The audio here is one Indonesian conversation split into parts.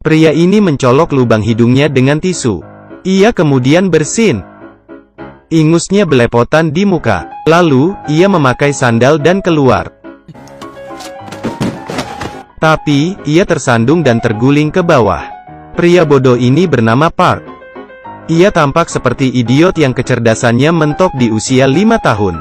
Pria ini mencolok lubang hidungnya dengan tisu. Ia kemudian bersin. Ingusnya belepotan di muka. Lalu, ia memakai sandal dan keluar. Tapi, ia tersandung dan terguling ke bawah. Pria bodoh ini bernama Park. Ia tampak seperti idiot yang kecerdasannya mentok di usia 5 tahun.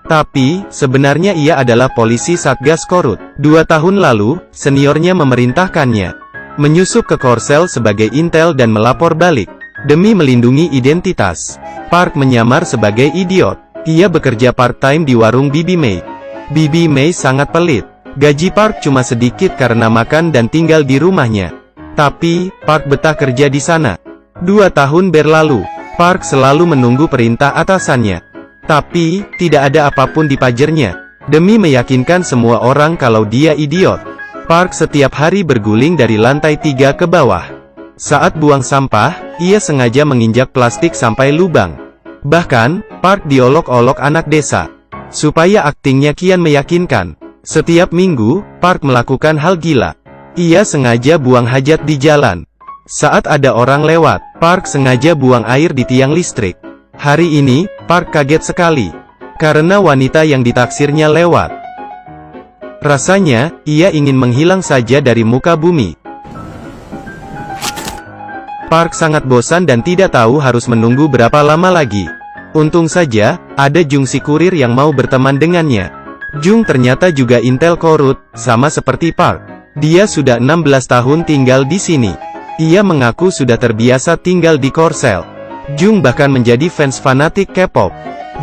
Tapi, sebenarnya ia adalah polisi Satgas Korut. 2 tahun lalu, seniornya memerintahkannya menyusup ke Korsel sebagai intel dan melapor balik. Demi melindungi identitas, Park menyamar sebagai idiot. Ia bekerja part-time di warung Bibi May. Bibi May sangat pelit. Gaji Park cuma sedikit karena makan dan tinggal di rumahnya. Tapi, Park betah kerja di sana. 2 tahun berlalu, Park selalu menunggu perintah atasannya. Tapi, tidak ada apapun di pajernya. Demi meyakinkan semua orang kalau dia idiot, Park setiap hari berguling dari lantai 3 ke bawah. Saat buang sampah, ia sengaja menginjak plastik sampai lubang. Bahkan, Park diolok-olok anak desa. Supaya aktingnya kian meyakinkan. Setiap minggu, Park melakukan hal gila. Ia sengaja buang hajat di jalan. Saat ada orang lewat, Park sengaja buang air di tiang listrik. Hari ini, Park kaget sekali. Karena wanita yang ditaksirnya lewat. Rasanya, ia ingin menghilang saja dari muka bumi. Park sangat bosan dan tidak tahu harus menunggu berapa lama lagi. Untung saja, ada Jung si kurir yang mau berteman dengannya. Jung ternyata juga intel Korut, sama seperti Park. Dia sudah 16 tahun tinggal di sini. Ia mengaku sudah terbiasa tinggal di Korsel. Jung bahkan menjadi fans fanatik K-pop.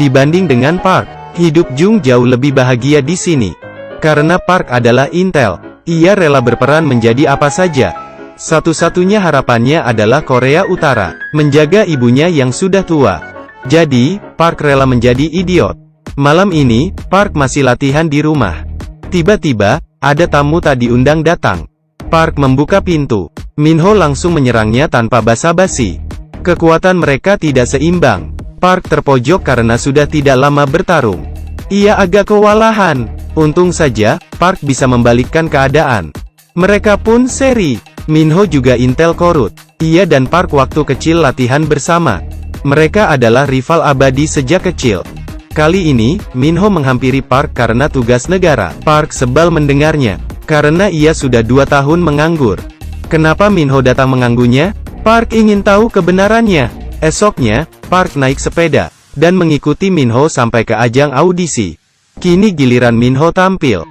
Dibanding dengan Park, hidup Jung jauh lebih bahagia di sini. Karena Park adalah intel, ia rela berperan menjadi apa saja. Satu-satunya harapannya adalah Korea Utara, menjaga ibunya yang sudah tua. Jadi, Park rela menjadi idiot. Malam ini, Park masih latihan di rumah. Tiba-tiba, ada tamu tak diundang datang. Park membuka pintu. Minho langsung menyerangnya tanpa basa-basi. Kekuatan mereka tidak seimbang. Park terpojok karena sudah tidak lama bertarung. Ia agak kewalahan. Untung saja, Park bisa membalikkan keadaan. Mereka pun seri. Minho juga intel Korut. Ia dan Park waktu kecil latihan bersama. Mereka adalah rival abadi sejak kecil. Kali ini, Minho menghampiri Park karena tugas negara. Park sebal mendengarnya, karena ia sudah 2 tahun menganggur. Kenapa Minho datang mengganggunya? Park ingin tahu kebenarannya. Esoknya, Park naik sepeda, dan mengikuti Minho sampai ke ajang audisi. Kini giliran Minho tampil.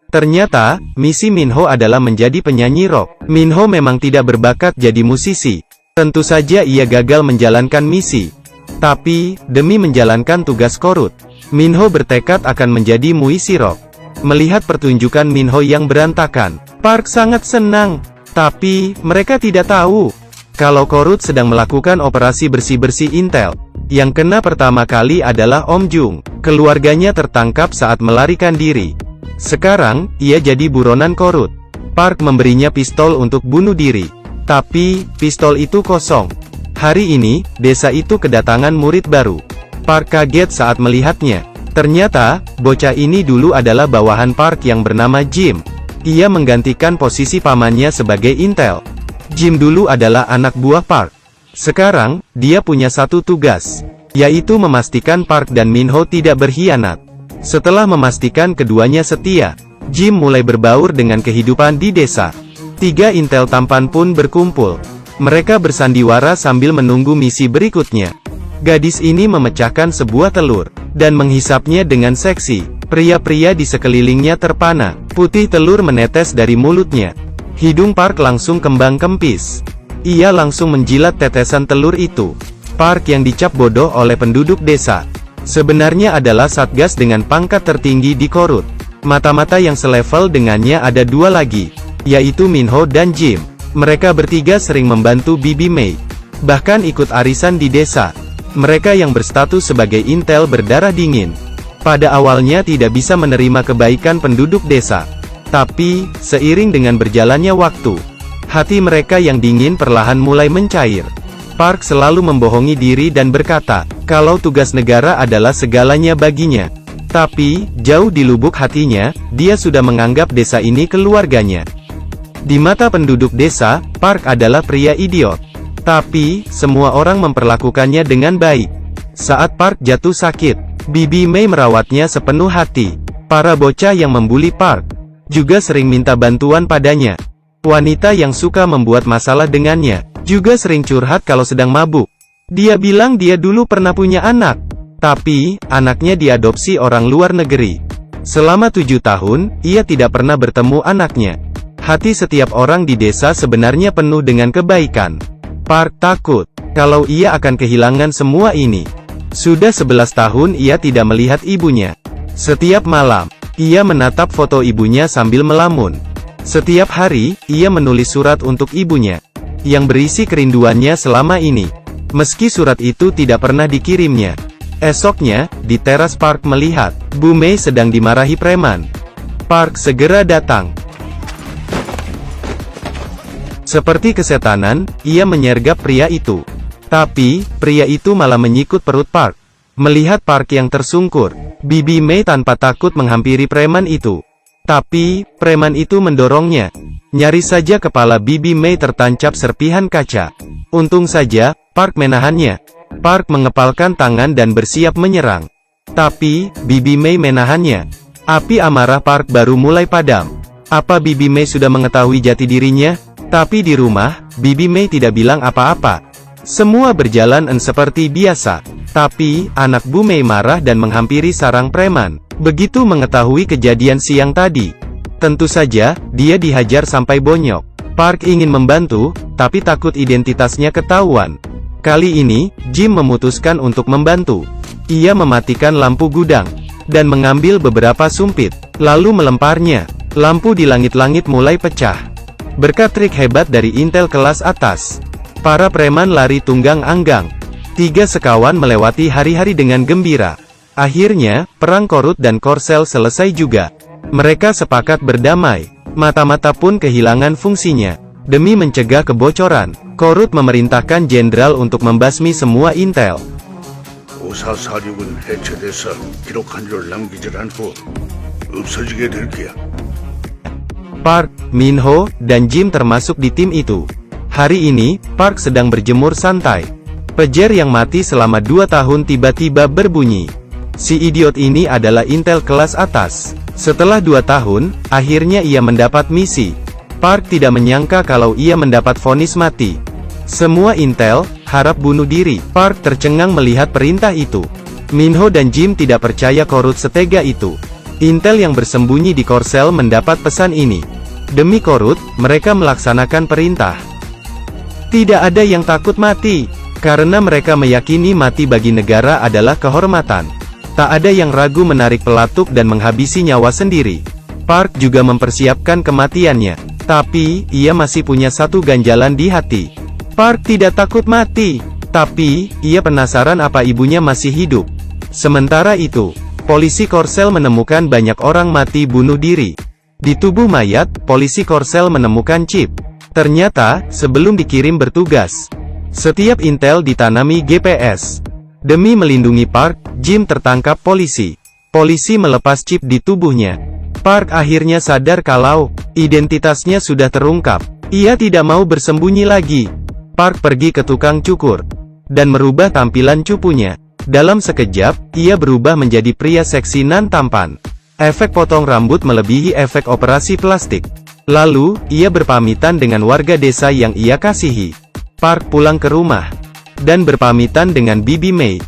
Ternyata, misi Minho adalah menjadi penyanyi rock. Minho memang tidak berbakat jadi musisi. Tentu saja ia gagal menjalankan misi. Tapi, demi menjalankan tugas Korut, Minho bertekad akan menjadi musisi rock. Melihat pertunjukan Minho yang berantakan, Park sangat senang. Tapi, mereka tidak tahu kalau Korut sedang melakukan operasi bersih-bersih intel. Yang kena pertama kali adalah Om Jung. Keluarganya tertangkap saat melarikan diri. Sekarang, ia jadi buronan Korut. Park memberinya pistol untuk bunuh diri. Tapi, pistol itu kosong. Hari ini, desa itu kedatangan murid baru. Park kaget saat melihatnya. Ternyata, bocah ini dulu adalah bawahan Park yang bernama Jim. Ia menggantikan posisi pamannya sebagai intel. Jim dulu adalah anak buah Park. Sekarang, dia punya satu tugas, yaitu memastikan Park dan Minho tidak berkhianat. Setelah memastikan keduanya setia, Jim mulai berbaur dengan kehidupan di desa. 3 intel tampan pun berkumpul. Mereka bersandiwara sambil menunggu misi berikutnya. Gadis ini memecahkan sebuah telur, dan menghisapnya dengan seksi. Pria-pria di sekelilingnya terpana. Putih telur menetes dari mulutnya. Hidung Park langsung kembang kempis. Ia langsung menjilat tetesan telur itu. Park yang dicap bodoh oleh penduduk desa, sebenarnya adalah Satgas dengan pangkat tertinggi di Korut. Mata-mata yang selevel dengannya ada 2 lagi, yaitu Minho dan Jim. Mereka bertiga sering membantu Bibi May, bahkan ikut arisan di desa. Mereka yang berstatus sebagai intel berdarah dingin. Pada awalnya tidak bisa menerima kebaikan penduduk desa. Tapi, seiring dengan berjalannya waktu, hati mereka yang dingin perlahan mulai mencair. Park selalu membohongi diri dan berkata, kalau tugas negara adalah segalanya baginya. Tapi, jauh di lubuk hatinya, dia sudah menganggap desa ini keluarganya. Di mata penduduk desa, Park adalah pria idiot. Tapi, semua orang memperlakukannya dengan baik. Saat Park jatuh sakit, Bibi Mei merawatnya sepenuh hati. Para bocah yang membuli Park juga sering minta bantuan padanya. Wanita yang suka membuat masalah dengannya juga sering curhat kalau sedang mabuk. Dia bilang dia dulu pernah punya anak, tapi anaknya diadopsi orang luar negeri. Selama 7 tahun, ia tidak pernah bertemu anaknya. Hati setiap orang di desa sebenarnya penuh dengan kebaikan. Park takut kalau ia akan kehilangan semua ini. Sudah 11 tahun ia tidak melihat ibunya. Setiap malam, ia menatap foto ibunya sambil melamun. Setiap hari, ia menulis surat untuk ibunya, yang berisi kerinduannya selama ini. Meski surat itu tidak pernah dikirimnya. Esoknya, di teras Park melihat Bu Mei sedang dimarahi preman. Park segera datang. Seperti kesetanan, ia menyergap pria itu. Tapi, pria itu malah menyikut perut Park. Melihat Park yang tersungkur, Bibi Mei tanpa takut menghampiri preman itu. Tapi, preman itu mendorongnya. Nyaris saja kepala Bibi Mei tertancap serpihan kaca. Untung saja, Park menahannya. Park mengepalkan tangan dan bersiap menyerang. Tapi, Bibi Mei menahannya. Api amarah Park baru mulai padam. Apa Bibi Mei sudah mengetahui jati dirinya? Tapi di rumah, Bibi Mei tidak bilang apa-apa. Semua berjalan seperti biasa. Tapi, anak Bu Mei marah dan menghampiri sarang preman. Begitu mengetahui kejadian siang tadi, tentu saja, dia dihajar sampai bonyok. Park ingin membantu, tapi takut identitasnya ketahuan. Kali ini, Jim memutuskan untuk membantu. Ia mematikan lampu gudang, dan mengambil beberapa sumpit, lalu melemparnya. Lampu di langit-langit mulai pecah. Berkat trik hebat dari intel kelas atas, para preman lari tunggang anggang. 3 sekawan melewati hari-hari dengan gembira. Akhirnya, perang Korut dan Korsel selesai juga. Mereka sepakat berdamai. Mata-mata pun kehilangan fungsinya. Demi mencegah kebocoran, Korut memerintahkan jenderal untuk membasmi semua intel. 오사사륙은 해체돼서 기록 한 줄을 남기질 않고 없어지게 될 거야. Park, Minho, dan Jim termasuk di tim itu. Hari ini, Park sedang berjemur santai. Pager yang mati selama 2 tahun tiba-tiba berbunyi. Si idiot ini adalah intel kelas atas. Setelah 2 tahun, akhirnya ia mendapat misi. Park tidak menyangka kalau ia mendapat vonis mati. Semua intel harap bunuh diri. Park tercengang melihat perintah itu. Minho dan Jim tidak percaya Korut setega itu. Intel yang bersembunyi di Korsel mendapat pesan ini. Demi Korut, mereka melaksanakan perintah. Tidak ada yang takut mati, karena mereka meyakini mati bagi negara adalah kehormatan. Tak ada yang ragu menarik pelatuk dan menghabisi nyawa sendiri. Park juga mempersiapkan kematiannya, tapi ia masih punya satu ganjalan di hati. Park tidak takut mati, tapi ia penasaran apa ibunya masih hidup. Sementara itu, polisi Korsel menemukan banyak orang mati bunuh diri. Di tubuh mayat, polisi Korsel menemukan chip. Ternyata, sebelum dikirim bertugas, setiap intel ditanami GPS. Demi melindungi Park, Jim tertangkap polisi. Polisi melepas chip di tubuhnya. Park akhirnya sadar kalau identitasnya sudah terungkap. Ia tidak mau bersembunyi lagi. Park pergi ke tukang cukur dan merubah tampilan cupunya. Dalam sekejap, ia berubah menjadi pria seksi nan tampan. Efek potong rambut melebihi efek operasi plastik. Lalu, ia berpamitan dengan warga desa yang ia kasihi. Park pulang ke rumah dan berpamitan dengan Bibi Mei.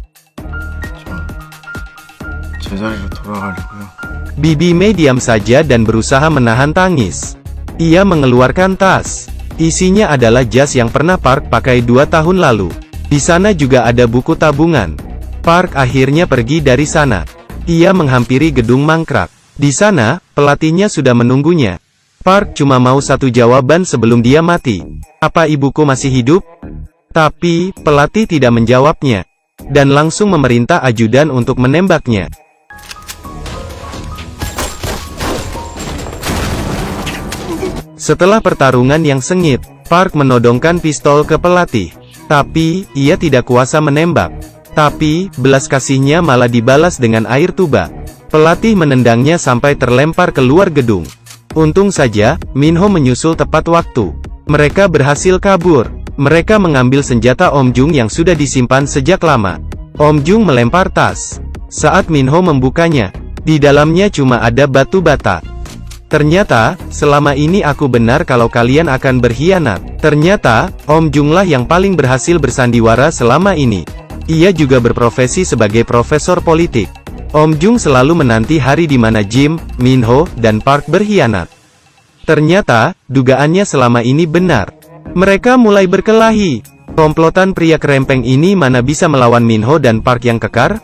Bibi Mei diam saja dan berusaha menahan tangis. Ia mengeluarkan tas. Isinya adalah jas yang pernah Park pakai 2 tahun lalu. Di sana juga ada buku tabungan. Park akhirnya pergi dari sana. Ia menghampiri gedung mangkrak. Di sana, pelatihnya sudah menunggunya. Park cuma mau satu jawaban sebelum dia mati. Apa ibuku masih hidup? Tapi, pelatih tidak menjawabnya. Dan langsung memerintah ajudan untuk menembaknya. Setelah pertarungan yang sengit, Park menodongkan pistol ke pelatih. Tapi, ia tidak kuasa menembak. Tapi, belas kasihnya malah dibalas dengan air tuba. Pelatih menendangnya sampai terlempar keluar gedung. Untung saja, Minho menyusul tepat waktu. Mereka berhasil kabur. Mereka mengambil senjata Om Jung yang sudah disimpan sejak lama. Om Jung melempar tas. Saat Minho membukanya, di dalamnya cuma ada batu bata. Ternyata, selama ini aku benar kalau kalian akan berkhianat. Ternyata, Om Junglah yang paling berhasil bersandiwara selama ini. Ia juga berprofesi sebagai profesor politik. Om Jung selalu menanti hari di mana Jim, Minho, dan Park berkhianat. Ternyata, dugaannya selama ini benar. Mereka mulai berkelahi. Komplotan pria kerempeng ini mana bisa melawan Minho dan Park yang kekar?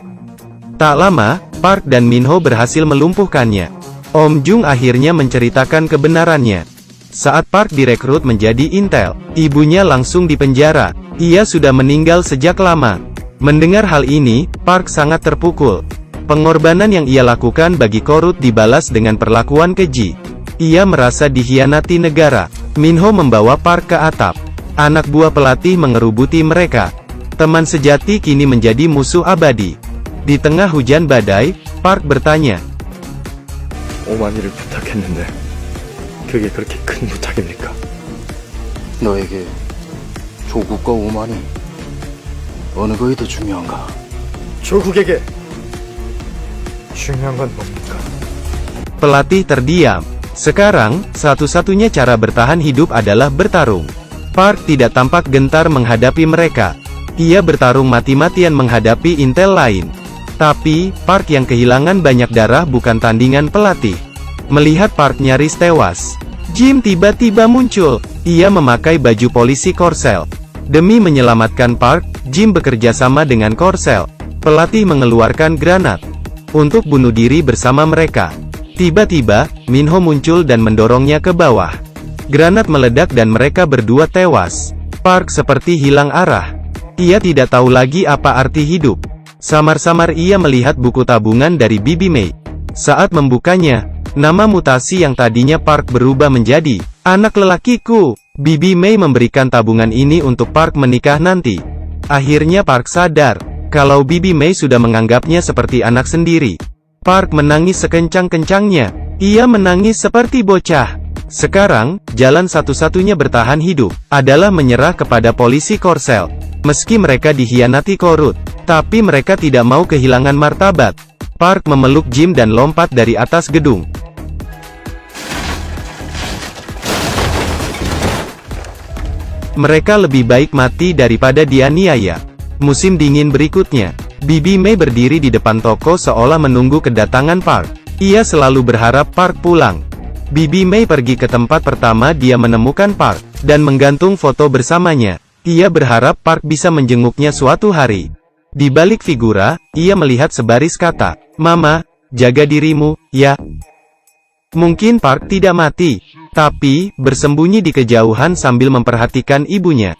Tak lama, Park dan Minho berhasil melumpuhkannya. Om Jung akhirnya menceritakan kebenarannya. Saat Park direkrut menjadi intel, ibunya langsung dipenjara. Ia sudah meninggal sejak lama. Mendengar hal ini, Park sangat terpukul. Pengorbanan yang ia lakukan bagi Korut dibalas dengan perlakuan keji. Ia merasa dikhianati negara. Minho membawa Park ke atap. Anak buah pelatih mengerubuti mereka. Teman sejati kini menjadi musuh abadi. Di tengah hujan badai, Park bertanya, 오만이를 부탁했는데 그게 그렇게 큰 부탁입니까? 너에게 조국과 오만이 어느 것이 더 중요한가? 조국에게 중요한 건 뭡니까? pelatih terdiam. Sekarang, satu-satunya cara bertahan hidup adalah bertarung. Park tidak tampak gentar menghadapi mereka. Ia bertarung mati-matian menghadapi intel lain. Tapi, Park yang kehilangan banyak darah bukan tandingan pelatih. Melihat Park nyaris tewas, Jim tiba-tiba muncul. Ia memakai baju polisi Korsel. Demi menyelamatkan Park, Jim bekerja sama dengan Korsel. Pelatih mengeluarkan granat untuk bunuh diri bersama mereka. Tiba-tiba, Minho muncul dan mendorongnya ke bawah. Granat meledak dan mereka berdua tewas. Park seperti hilang arah. Ia tidak tahu lagi apa arti hidup. Samar-samar ia melihat buku tabungan dari Bibi Mei. Saat membukanya, nama mutasi yang tadinya Park berubah menjadi anak lelakiku. Bibi Mei memberikan tabungan ini untuk Park menikah nanti. Akhirnya Park sadar kalau Bibi Mei sudah menganggapnya seperti anak sendiri. Park menangis sekencang-kencangnya. Ia menangis seperti bocah. Sekarang, jalan satu-satunya bertahan hidup adalah menyerah kepada polisi Korsel. Meski mereka dikhianati Korut, tapi mereka tidak mau kehilangan martabat. Park memeluk Jim dan lompat dari atas gedung. Mereka lebih baik mati daripada dianiaya. Musim dingin berikutnya, Bibi Mei berdiri di depan toko seolah menunggu kedatangan Park. Ia selalu berharap Park pulang. Bibi Mei pergi ke tempat pertama dia menemukan Park, dan menggantung foto bersamanya. Ia berharap Park bisa menjenguknya suatu hari. Di balik figura, ia melihat sebaris kata, "Mama, jaga dirimu, ya." Mungkin Park tidak mati, tapi bersembunyi di kejauhan sambil memperhatikan ibunya.